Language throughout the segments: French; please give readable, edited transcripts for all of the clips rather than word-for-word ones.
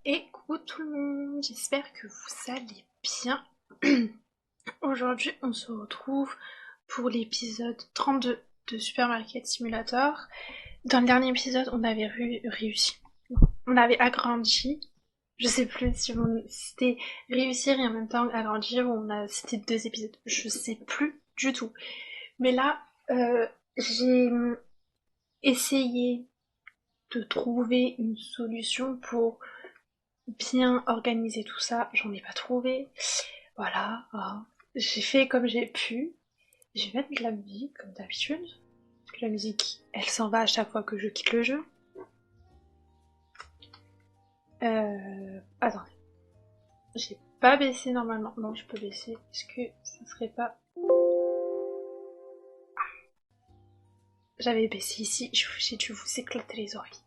Et coucou tout le monde, j'espère que vous allez bien. Aujourd'hui on se retrouve pour l'épisode 32 de Supermarket Simulator. Dans le dernier épisode on avait réussi, on avait agrandi, je sais plus si c'était réussir et en même temps agrandir ou c'était 2 épisodes, je sais plus du tout. Mais là j'ai essayé de trouver une solution pour bien organiser tout ça, j'en ai pas trouvé. Voilà, j'ai fait comme j'ai pu. Je vais mettre de la musique comme d'habitude. Parce que la musique, elle s'en va à chaque fois que je quitte le jeu. Attendez. J'ai pas baissé normalement. Non, je peux baisser. Est-ce que ça serait pas... J'avais baissé ici, j'ai dû vous éclater les oreilles.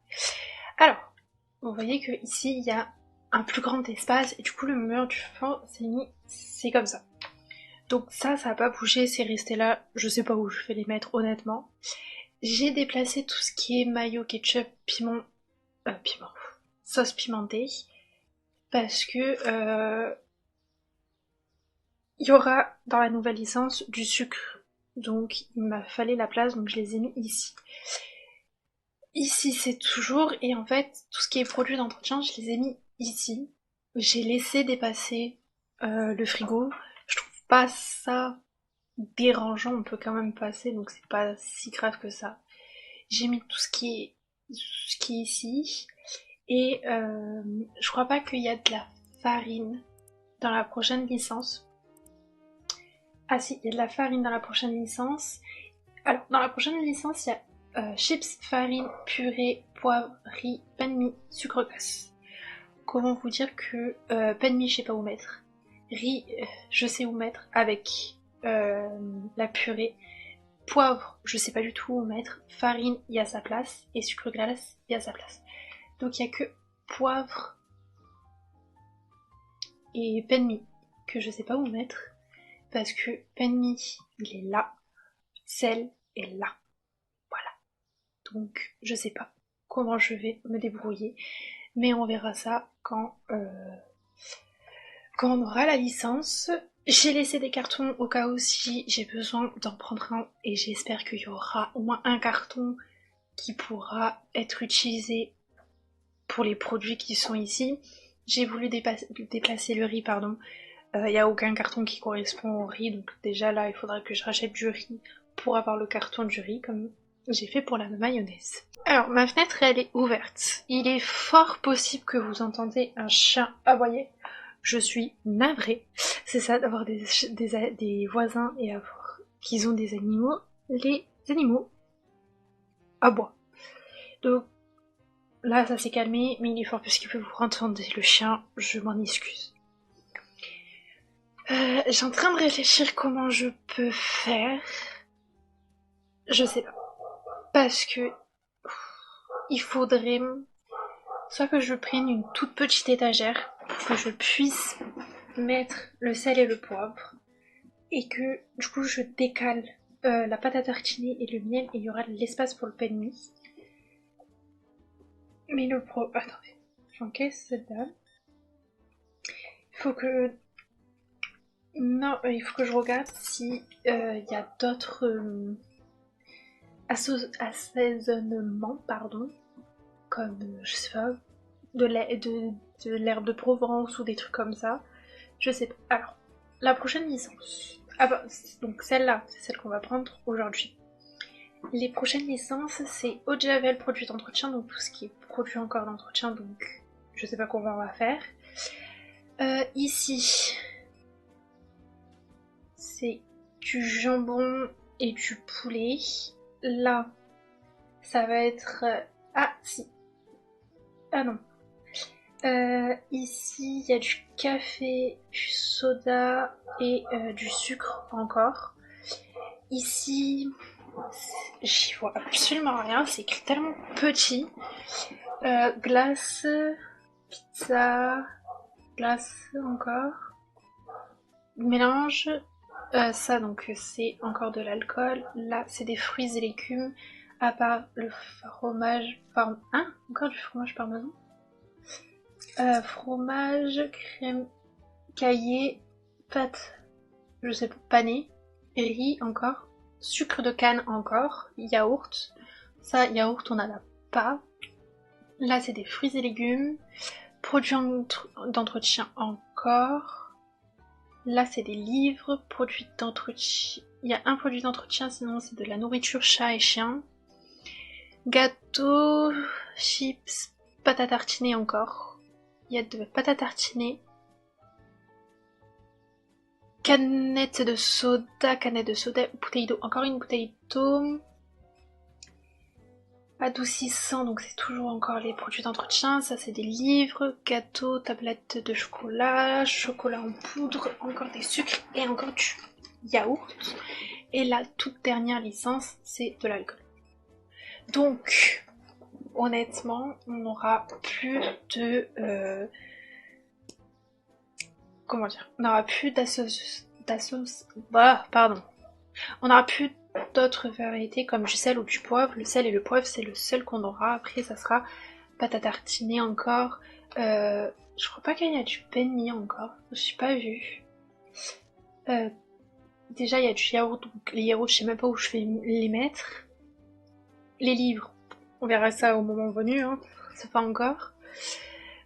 Alors, vous voyez que ici il y a un plus grand espace et du coup le mur du fond c'est comme ça. Donc ça a pas bougé, c'est resté là, je sais pas où je vais les mettre honnêtement. J'ai déplacé tout ce qui est mayo, ketchup, sauce pimentée, parce que il y aura dans la nouvelle licence du sucre, donc il m'a fallu la place, donc je les ai mis ici. Ici c'est toujours, et en fait tout ce qui est produit d'entretien, je les ai mis ici. J'ai laissé dépasser le frigo, je trouve pas ça dérangeant, on peut quand même passer, donc c'est pas si grave que ça. J'ai mis tout ce qui est ici, et je crois pas qu'il y a de la farine dans la prochaine licence. Ah si, il y a de la farine dans la prochaine licence. Alors, dans la prochaine licence, il y a chips, farine, purée, poivre, riz, pain de mie, sucre glace. Comment vous dire que pain de mie, je sais pas où mettre. Riz, je sais où mettre avec la purée. Poivre, je sais pas du tout où mettre. Farine, il y a sa place. Et sucre glace, il y a sa place. Donc il y a que poivre et pain de mie que je sais pas où mettre. Parce que pain de mie, il est là. Sel est là. Voilà. Donc je sais pas comment je vais me débrouiller. Mais on verra ça quand on aura la licence. J'ai laissé des cartons au cas où si j'ai besoin d'en prendre un. Et j'espère qu'il y aura au moins un carton qui pourra être utilisé pour les produits qui sont ici. J'ai voulu déplacer le riz, pardon. Il n'y a aucun carton qui correspond au riz, donc déjà là il faudra que je rachète du riz pour avoir le carton du riz, comme j'ai fait pour la mayonnaise. Alors ma fenêtre elle est ouverte. Il est fort possible que vous entendez un chien aboyer. Je suis navrée. C'est ça d'avoir des voisins et avoir qu'ils ont des animaux. Les animaux aboient. Donc là ça s'est calmé, mais il est fort possible que vous entendez le chien, je m'en excuse. J'ai en train de réfléchir comment je peux faire. Je sais pas. Parce que il faudrait soit que je prenne une toute petite étagère pour que je puisse mettre le sel et le poivre et que du coup je décale la pâte à tartiner et le miel et il y aura de l'espace pour le pain de mie. Mais attendez, j'encaisse celle-là. Il faut que je regarde si y a d'autres assaisonnements, pardon, comme je sais pas, de l'herbe de Provence ou des trucs comme ça. Je sais pas. Alors, la prochaine licence. Ah bah, donc celle-là, c'est celle qu'on va prendre aujourd'hui. Les prochaines licences, c'est eau de javel, produits d'entretien, donc tout ce qui est produit encore d'entretien, donc je sais pas comment on va faire. Ici, c'est du jambon et du poulet. Là, ça va être... Ah, si. Ah non. Ici, il y a du café, du soda et du sucre encore. Ici, j'y vois absolument rien, c'est écrit tellement petit. Glace, pizza, glace encore. Mélange. Ça, donc, c'est encore de l'alcool. Là, c'est des fruits et légumes. À part le fromage... Hein? Encore du fromage parmesan? Fromage, crème caillé, pâte, je sais pas, panée, riz encore, sucre de canne encore, yaourt. Ça, yaourt, on n'en a pas. Là, c'est des fruits et légumes. Produits d'entretien encore. Là, c'est des livres, produits d'entretien. Il y a un produit d'entretien, sinon c'est de la nourriture chat et chien. Gâteau, chips, pâte à tartiner encore. Il y a de pâte à tartiner. Canette de soda, bouteille d'eau, encore une bouteille d'eau. Adoucissant, donc c'est toujours encore les produits d'entretien. Ça, c'est des livres, gâteaux, tablettes de chocolat, chocolat en poudre, encore des sucres et encore du yaourt. Et la toute dernière licence, c'est de l'alcool. Donc, honnêtement, on n'aura plus de... comment dire? On n'aura plus on n'aura plus d'autres variétés comme du sel ou du poivre. Le sel et le poivre, c'est le seul qu'on aura. Après, ça sera pâte à tartiner encore. Je crois pas qu'il y a du pain mi encore. J'ai pas vu. Déjà, il y a du yaourt. Donc les yaourts, je sais même pas où je vais les mettre. Les livres, on verra ça au moment venu. Hein. C'est pas encore.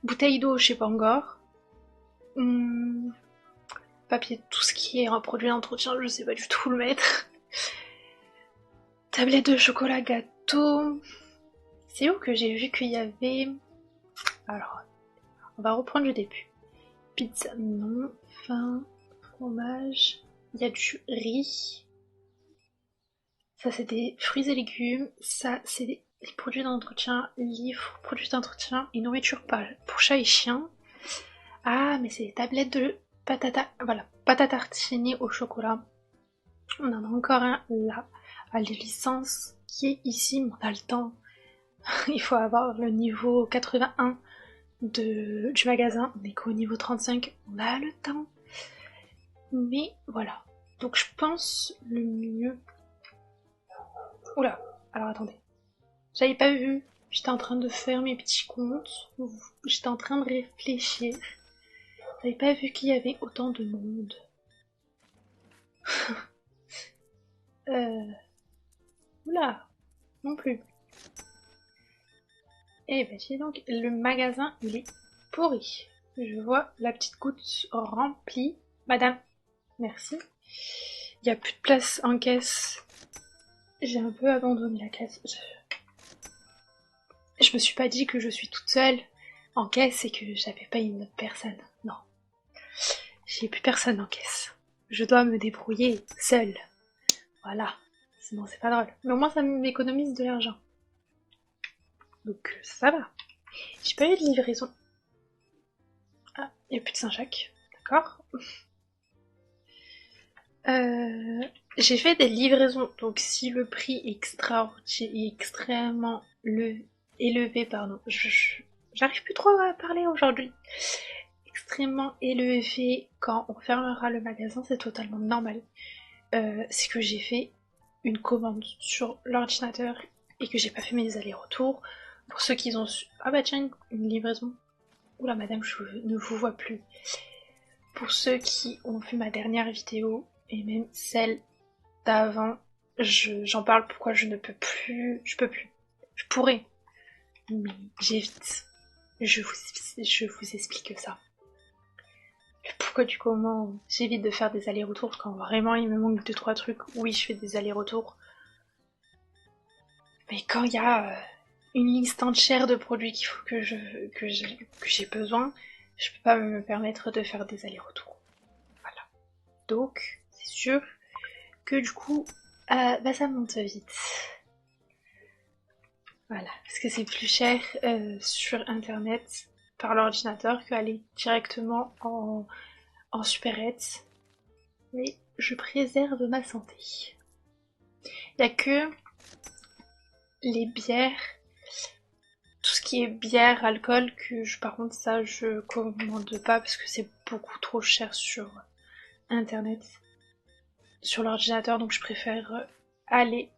Bouteille d'eau, je sais pas encore. Papier, tout ce qui est un produit d'entretien, je sais pas du tout où le mettre. Tablette de chocolat gâteau. C'est où que j'ai vu qu'il y avait... Alors, on va reprendre le début. Pizza, non. Pain, fromage. Il y a du riz. Ça, c'est des fruits et légumes. Ça, c'est des produits d'entretien, livres, produits d'entretien et nourriture pour chat et chien. Ah, mais c'est des tablettes de pâte à tartiner au chocolat. On en a encore un là, à la licence qui est ici, mais on a le temps. Il faut avoir le niveau 81 du magasin, on est qu'au niveau 35, on a le temps. Mais voilà. Donc je pense le mieux... Oula, alors attendez. J'avais pas vu, j'étais en train de faire mes petits comptes, j'étais en train de réfléchir. J'avais pas vu qu'il y avait autant de monde. Oula, non plus. Eh ben dis donc, le magasin il est pourri. Je vois la petite goutte remplie. Madame, merci. Il n'y a plus de place en caisse. J'ai un peu abandonné la caisse. Je me suis pas dit que je suis toute seule en caisse et que j'avais pas une autre personne. Non. J'ai plus personne en caisse. Je dois me débrouiller seule. Voilà. Sinon c'est pas drôle. Mais au moins ça m'économise de l'argent. Donc ça va. J'ai pas eu de livraison. Ah, il n'y a plus de Saint-Jacques. D'accord. J'ai fait des livraisons, donc si le prix est extrêmement élevé, pardon, j'arrive plus trop à parler aujourd'hui. Extrêmement élevé quand on fermera le magasin, c'est totalement normal. C'est que j'ai fait une commande sur l'ordinateur et que j'ai pas fait mes allers-retours. Pour ceux qui ont su... Ah bah tiens, une livraison. Oula madame, je ne vous vois plus. Pour ceux qui ont vu ma dernière vidéo, et même celle d'avant, j'en parle pourquoi je ne peux plus... Je peux plus. Je pourrais. Mais j'évite. Je vous explique ça. Le pourquoi du comment, j'évite de faire des allers-retours quand vraiment il me manque 2-3 trucs. Oui, je fais des allers-retours. Mais quand il y a une liste entière de produits qu'il faut que j'ai besoin, je peux pas me permettre de faire des allers-retours. Voilà. Donc, c'est sûr que du coup, bah ça monte vite. Voilà, parce que c'est plus cher sur internet par l'ordinateur qu'aller directement en supérette. Mais je préserve ma santé. Il n'y a que les bières, tout ce qui est bière, alcool, que par contre ça je commande pas parce que c'est beaucoup trop cher sur internet, sur l'ordinateur, donc je préfère aller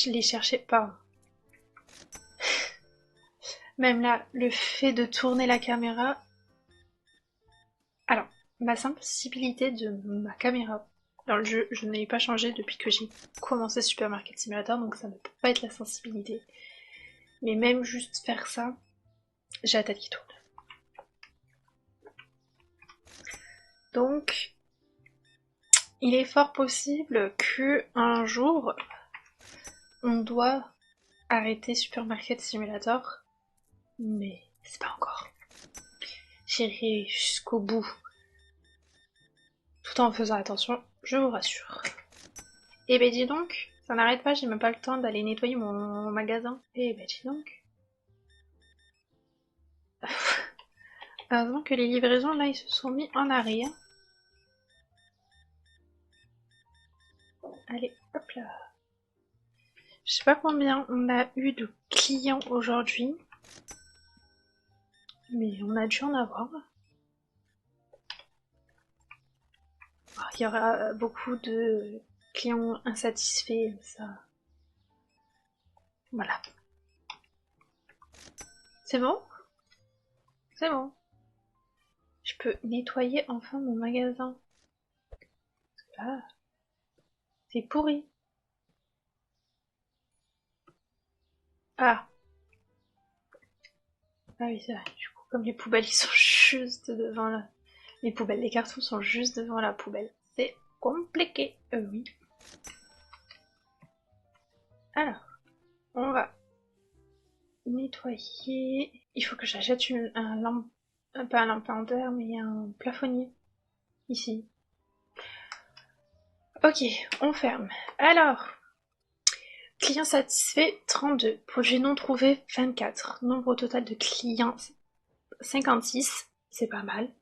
les chercher, pas. Même là, le fait de tourner la caméra... Alors, ma sensibilité de ma caméra dans le jeu, je ne l'ai pas changé depuis que j'ai commencé Supermarket Simulator, donc ça ne peut pas être la sensibilité. Mais même juste faire ça, j'ai la tête qui tourne. Donc, il est fort possible que un jour, on doit arrêter Supermarket Simulator, mais c'est pas encore. J'irai jusqu'au bout, tout en faisant attention, je vous rassure. Eh ben dis donc, ça n'arrête pas, j'ai même pas le temps d'aller nettoyer mon magasin. Eh ben dis donc. Avant que les livraisons, là, ils se sont mis en arrêt. Hein. Allez, hop là. Je sais pas combien on a eu de clients aujourd'hui, mais on a dû en avoir. Il y aura beaucoup de clients insatisfaits, ça. Voilà. C'est bon? C'est bon. Je peux nettoyer enfin mon magasin. Ah, c'est pourri. Ah. Ah oui, c'est vrai. Du coup, comme les poubelles, ils sont juste devant la... Les poubelles, les cartons sont juste devant la poubelle. C'est compliqué. Oui. Alors, on va nettoyer. Il faut que j'achète un lampe... Pas un lampadaire, mais un plafonnier. Ici. Ok, on ferme. Alors, client satisfait 32, produit non trouvé 24, nombre total de clients 56, c'est pas mal.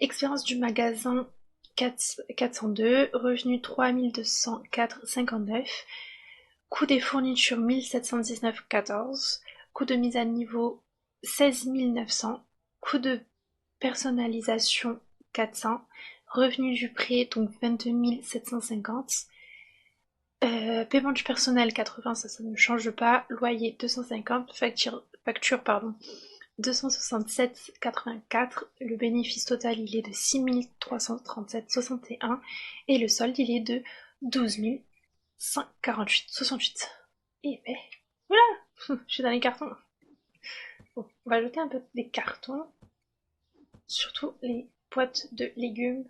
Expérience du magasin 402, revenu 3204,59, coût des fournitures 1719,14, coût de mise à niveau 16 900, coût de personnalisation 400, revenu du prêt donc 22 750, paiement du personnel 80, ça ne change pas, loyer 250, facture pardon, 267,84, le bénéfice total il est de 6 337,61 et le solde il est de 12 148,68. Et ben, voilà, je suis dans les cartons. Bon, on va jeter un peu des cartons, surtout les boîtes de légumes.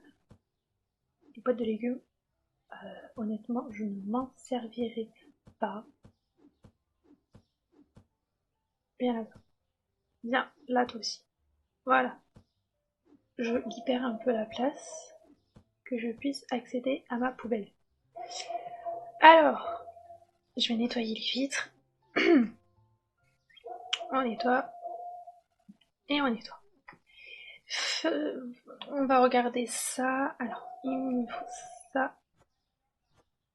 Les boîtes de légumes, honnêtement, je ne m'en servirai pas. Bien là, bien là toi aussi. Voilà, je libère un peu la place, que je puisse accéder à ma poubelle. Alors, je vais nettoyer les vitres. On nettoie. Et on nettoie. On va regarder ça. Alors, il me faut ça.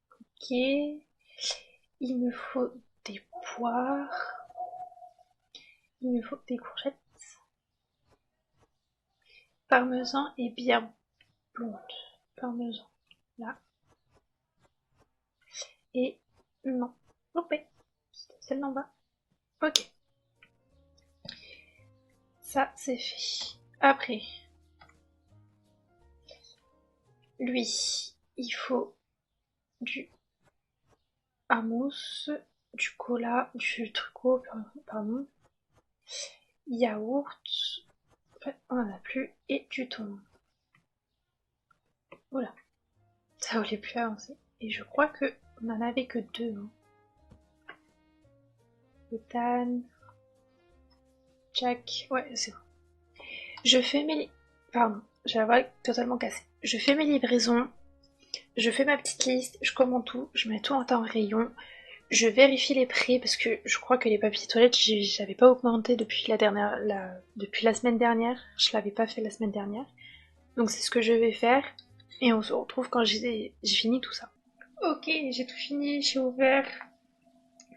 Ok. Il me faut des poires. Il me faut des courgettes. Parmesan et bière blonde. Parmesan. Là. Et non. Loupé. Celle d'en bas. Ok. Ça, c'est fait. Après, lui, il faut du hummus, du cola, du truco, pardon, yaourt, on en a plus, et du thon. Voilà, ça voulait plus avancer. Et je crois que on en avait que deux. Hein. Ethan, Jack, ouais, c'est bon. Je fais mes... Pardon, j'ai la voix totalement cassée. Je fais mes livraisons, je fais ma petite liste, je commande tout, je mets tout en temps rayon, je vérifie les prix parce que je crois que les papiers toilettes, j'avais pas augmenté depuis depuis la semaine dernière. Je l'avais pas fait la semaine dernière. Donc c'est ce que je vais faire. Et on se retrouve quand j'ai fini tout ça. Ok, j'ai tout fini, j'ai ouvert.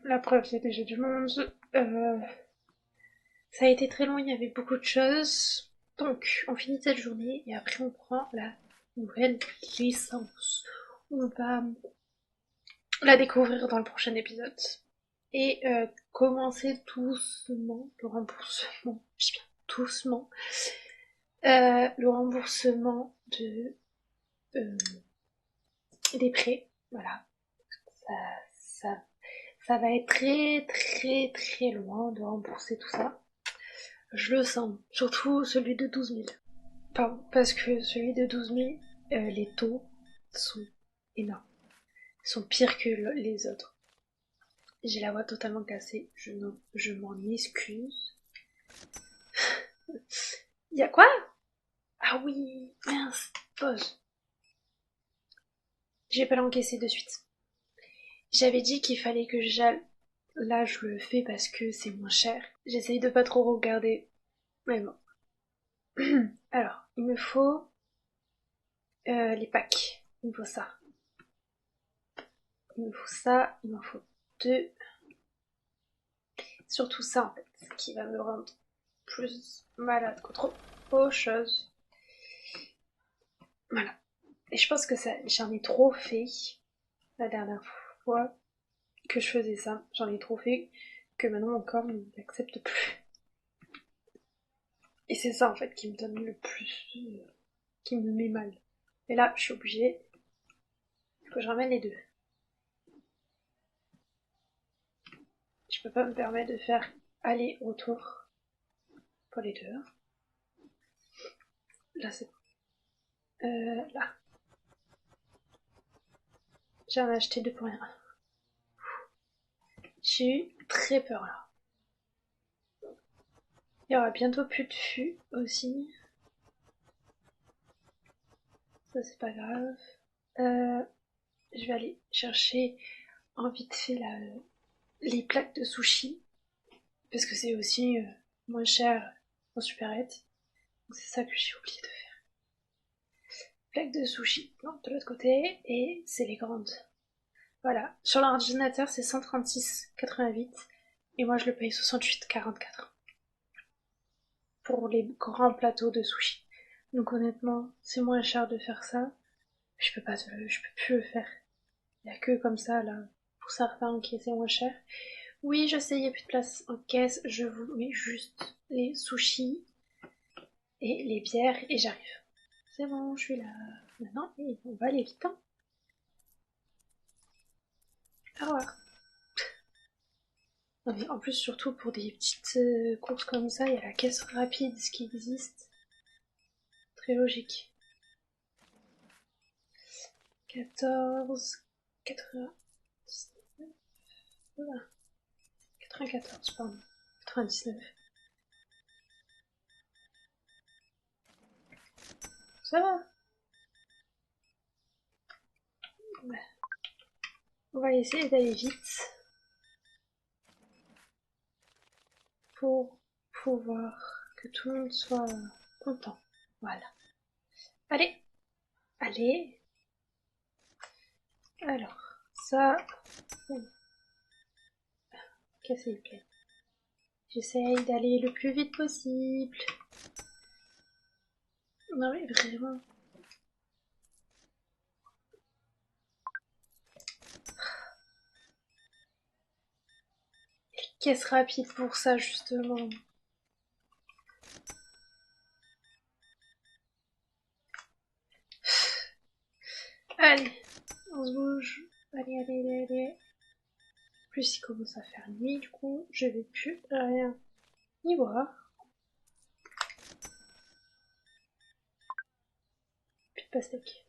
La preuve, c'est déjà du monde. Ça a été très long, il y avait beaucoup de choses. Donc, on finit cette journée et après on prend la nouvelle licence. On va la découvrir dans le prochain épisode. et commencer doucement le remboursement, je dis bien doucement, le remboursement euh, des prêts. Voilà, ça, ça, ça va être très très très loin de rembourser tout ça. Je le sens, surtout celui de 12 000. Pardon, parce que celui de 12 000, les taux sont énormes. Ils sont pires que les autres. J'ai la voix totalement cassée, je m'en excuse. Y'a quoi? Ah oui, mince, pause. J'ai pas l'encaissé de suite. J'avais dit qu'il fallait que j'aille. Là, je le fais parce que c'est moins cher. J'essaye de pas trop regarder. Mais bon. Alors, il me faut les packs. Il me faut ça. Il me faut ça. Il m'en faut deux. Surtout ça, en fait, qui va me rendre plus malade qu'autre chose. Voilà. Et je pense que ça, j'en ai trop fait la dernière fois que je faisais ça. J'en ai trop fait que maintenant mon corps ne m'accepte plus. Et c'est ça en fait qui me donne le plus, qui me met mal. Et là, je suis obligée, il faut que je ramène les deux. Je peux pas me permettre de faire aller-retour pour les deux. Là, c'est bon. Là. J'en ai acheté deux pour rien. J'ai eu très peur là. Il y aura bientôt plus de fûts aussi. Ça, c'est pas grave. Je vais aller chercher en vite fait les plaques de sushi. Parce que c'est aussi moins cher en supérette. Donc c'est ça que j'ai oublié de faire. Plaques de sushi, non, de l'autre côté, et c'est les grandes. Voilà, sur l'ordinateur c'est 136,88 et moi je le paye 68,44 pour les grands plateaux de sushi. Donc honnêtement, c'est moins cher de faire ça. Je peux plus le faire. Il y a que comme ça là, pour certains qui c'est moins cher. Oui, je sais, il n'y a plus de place en caisse, je vous mets juste les sushis et les bières et j'arrive. C'est bon, je suis là. Maintenant, on va aller vite. Hein. Au revoir. Non mais en plus, surtout pour des petites courses comme ça, il y a la caisse rapide ce qui existe. Très logique. 14, 99, voilà. 94, pardon. 99. Ça va. Ouais. On va essayer d'aller vite pour pouvoir que tout le monde soit content. Voilà. Allez, allez. Alors, ça... Casser les plaies. J'essaye d'aller le plus vite possible. Non mais vraiment. Caisse rapide pour ça justement. Allez, on se bouge. Allez, allez, allez, allez. En plus il commence à faire nuit, du coup je vais plus rien y voir. Plus de pastèque.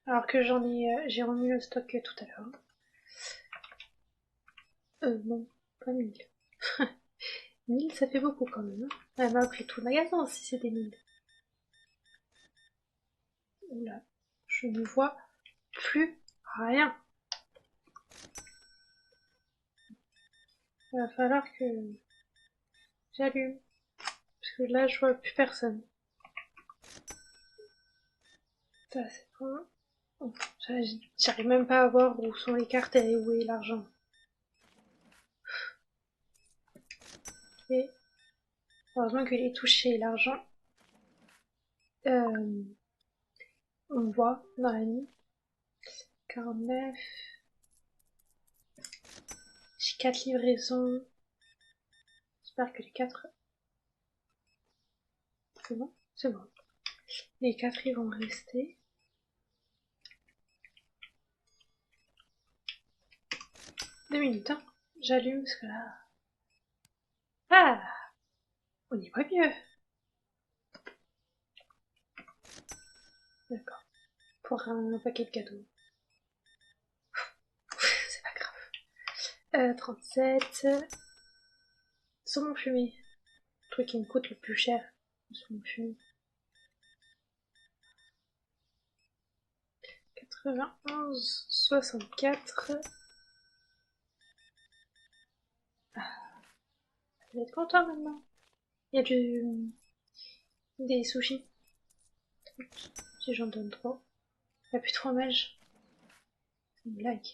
Alors que j'ai remis le stock tout à l'heure. Non, pas 1000. 1000 ça fait beaucoup quand même. Hein. Elle m'a pris tout le magasin si c'est des 1000. Oula, je ne vois plus rien. Il va falloir que j'allume. Parce que là je vois plus personne. Ça c'est bon. Oh, j'arrive même pas à voir où sont les cartes et où est l'argent. Et heureusement que les touché l'argent. On voit dans la nuit. 49. 4 livraisons. J'espère que les 4... C'est bon? C'est bon. Les 4 ils vont rester. Deux minutes, hein. J'allume parce que là... Ah! On y voit mieux. D'accord. Pour un paquet de cadeaux. C'est pas grave. 37. Saumon fumé. Le truc qui me coûte le plus cher. Le saumon fumé. 91, 64. Ah, je vais être content maintenant. Il y a des sushis. Si j'en donne trop. Il n'y a plus de fromage. C'est une blague.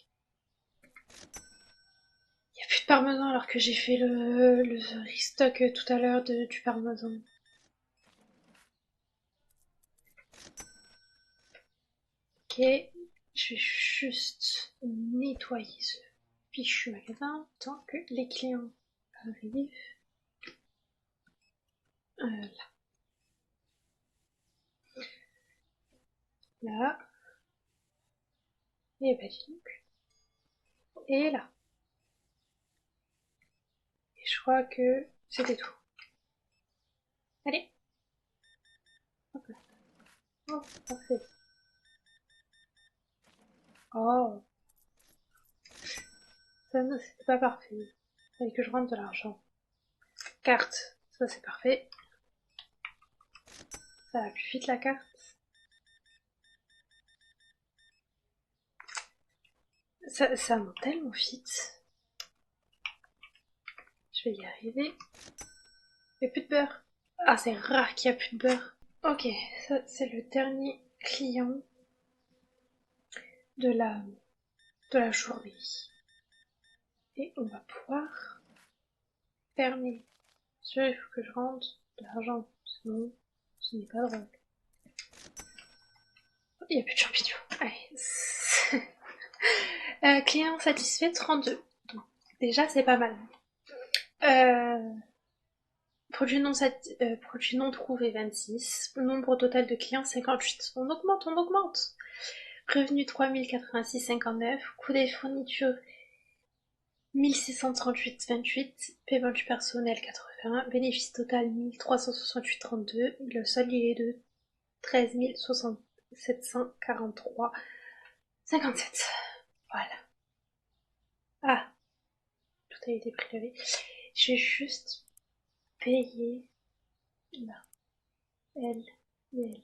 Il n'y a plus de parmesan alors que j'ai fait le restock tout à l'heure du parmesan. Ok, je vais juste nettoyer ce fichu magasin tant que les clients arrivent. Là. Là. Et bah dis donc. Et là. Et je crois que c'était tout. Allez. Hop là. Oh, parfait. Oh. Ça, non, c'était pas parfait. Il fallait que je rentre de l'argent. Carte. Ça, c'est parfait. Ça va plus vite la carte. Ça monte tellement vite. Je vais y arriver. Il n'y a plus de beurre. Ah, c'est rare qu'il n'y a plus de beurre. Ok, ça c'est le dernier client de la journée. Et on va pouvoir fermer. Sûr, il faut que je rentre de l'argent. Sinon, ce n'est pas drôle. Il n'y a plus de champignons. Allez. Client satisfait 32. Donc, déjà, c'est pas mal. Produit non trouvé 26. Nombre total de clients 58. On augmente, on augmente. Revenu 3086,59. Coût des fournitures 1638,28. Paiement du personnel 81. Bénéfice total 1368,32. Le solde il est de 13 743,57. Voilà. Ah, tout a été prélevé. Je vais juste payer là. L, L.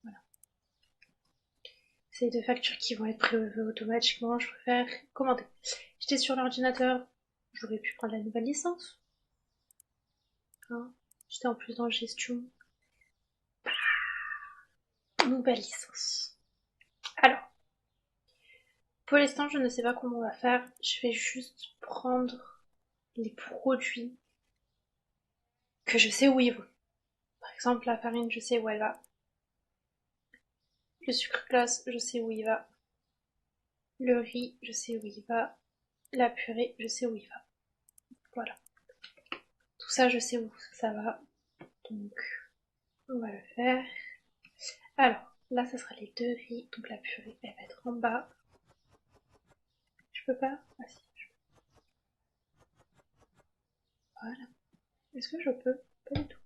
Voilà. C'est 2 factures qui vont être prélevées automatiquement. Je préfère commander. J'étais sur l'ordinateur. J'aurais pu prendre la nouvelle licence. Hein, j'étais en plus dans gestion. Nouvelle licence. Alors, pour l'instant, je ne sais pas comment on va faire. Je vais juste prendre les produits que je sais où ils vont. Par exemple, la farine, je sais où elle va. Le sucre glace, je sais où il va. Le riz, je sais où il va. La purée, je sais où il va. Voilà. Tout ça, je sais où ça va. Donc, on va le faire. Alors, là, ça sera les 2 riz. Donc la purée, elle va être en bas. Je peux pas? Ah si, je peux. Voilà. Est-ce que je peux? Pas du tout.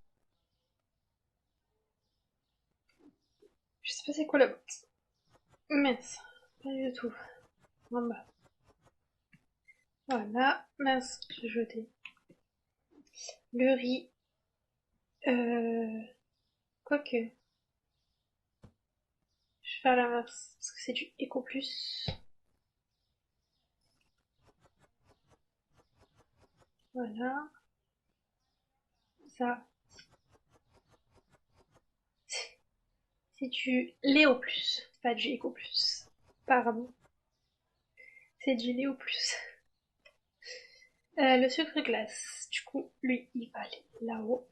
Je sais pas c'est quoi la boîte. Mince. Pas du tout. En bas. Voilà. Mince, j'ai jeté. Le riz. Quoique. Je vais faire l'inverse. Parce que c'est du Eco Plus. Voilà. Ça. C'est du Léo Plus. Pas du Eco Plus. Pardon. C'est du Léo Plus. Le sucre glace. Du coup, lui, il va aller là-haut.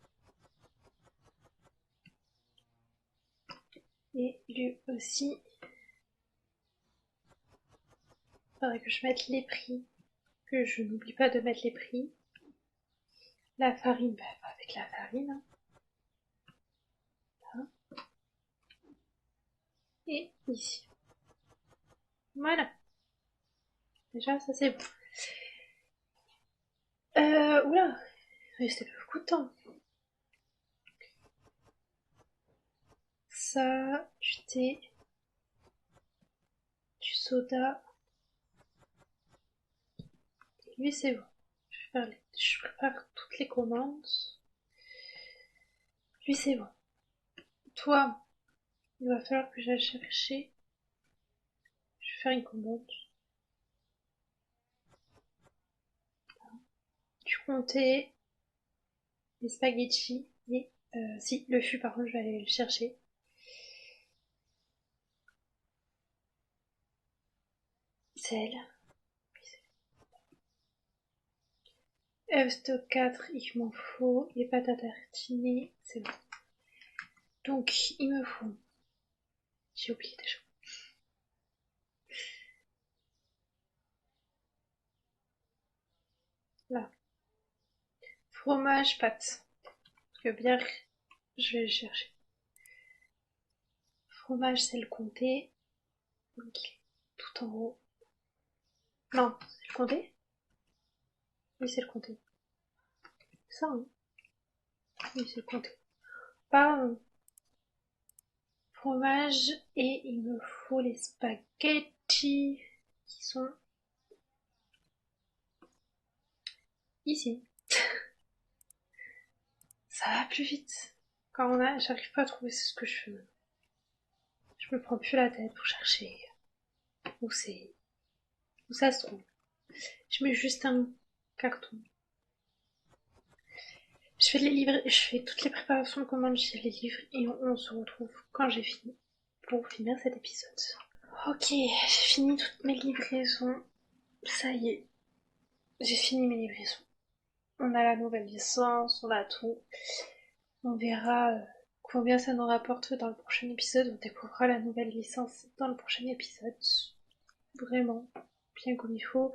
Et lui aussi. Faudrait que je mette les prix. que je n'oublie pas de mettre les prix. La farine, bah, avec la farine. Hein. Voilà. Et ici. Voilà. Déjà, ça c'est bon. Oula, c'était pas beaucoup de temps. Ça, du thé, du soda. Et lui, c'est bon. Je prépare toutes les commandes. Lui, c'est bon. Toi, il va falloir que j'aille chercher. Je vais faire une commande. Du comté, les spaghettis et si, le fût par contre je vais aller le chercher. Sel. Œuf stock 4, il m'en faut. Et pâte à tartiner, c'est bon. Donc il me faut. J'ai oublié déjà. Là. Fromage, pâte. Parce que bière, je vais le chercher. Fromage, c'est le comté. Donc tout en haut. Non, c'est le comté? Oui, c'est le comté. C'est ça, hein? Oui, c'est le comté. Pardon. Fromage et il me faut les spaghettis qui sont ici. Ça va plus vite. Quand j'arrive pas à trouver ce que je fais maintenant. Je me prends plus la tête pour chercher où ça se trouve. Je mets juste un carton. Je fais les livres, je fais toutes les préparations de commandes, je les livre et on se retrouve quand j'ai fini pour finir cet épisode. Ok, j'ai fini toutes mes livraisons. Ça y est, j'ai fini mes livraisons. On a la nouvelle licence, on a tout. On verra combien ça nous rapporte dans le prochain épisode. On découvrira la nouvelle licence dans le prochain épisode. Vraiment, bien comme il faut.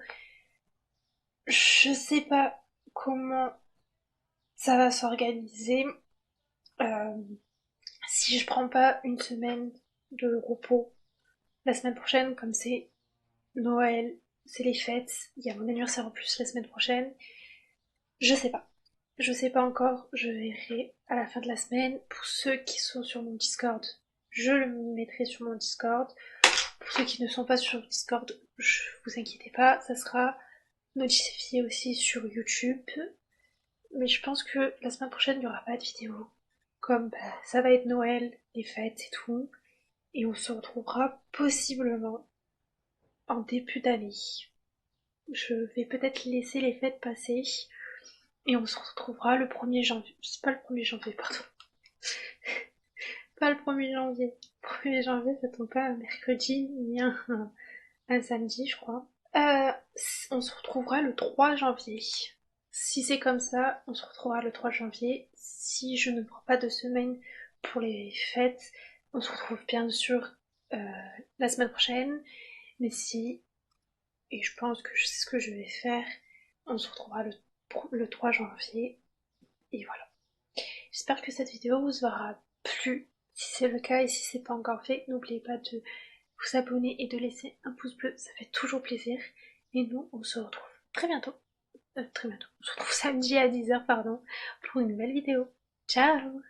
Je sais pas comment ça va s'organiser. Euh, si je prends pas une semaine de repos la semaine prochaine, comme c'est Noël, c'est les fêtes, il y a mon anniversaire en plus la semaine prochaine, je sais pas. Je sais pas encore, je verrai à la fin de la semaine. Pour ceux qui sont sur mon Discord, je le mettrai sur mon Discord. Pour ceux qui ne sont pas sur le Discord, vous inquiétez pas, ça sera notifié aussi sur YouTube. Mais je pense que la semaine prochaine, il n'y aura pas de vidéo. Comme ça va être Noël, les fêtes et tout. Et on se retrouvera possiblement en début d'année. Je vais peut-être laisser les fêtes passer. Et on se retrouvera le 1er janvier. C'est pas le 1er janvier, pardon. Pas le 1er janvier. Le 1er janvier, ça tombe pas un mercredi ni un samedi, je crois. On se retrouvera le 3 janvier. Si c'est comme ça, on se retrouvera le 3 janvier. Si je ne prends pas de semaine pour les fêtes, on se retrouve bien sûr la semaine prochaine. Mais si, et je pense que je sais ce que je vais faire, on se retrouvera le 3 janvier. Et voilà. J'espère que cette vidéo vous aura plu. Si c'est le cas et si c'est pas encore fait, n'oubliez pas de vous abonner et de laisser un pouce bleu, ça fait toujours plaisir. Et nous, on se retrouve très bientôt. On se retrouve samedi à 10h, pardon, pour une nouvelle vidéo. Ciao!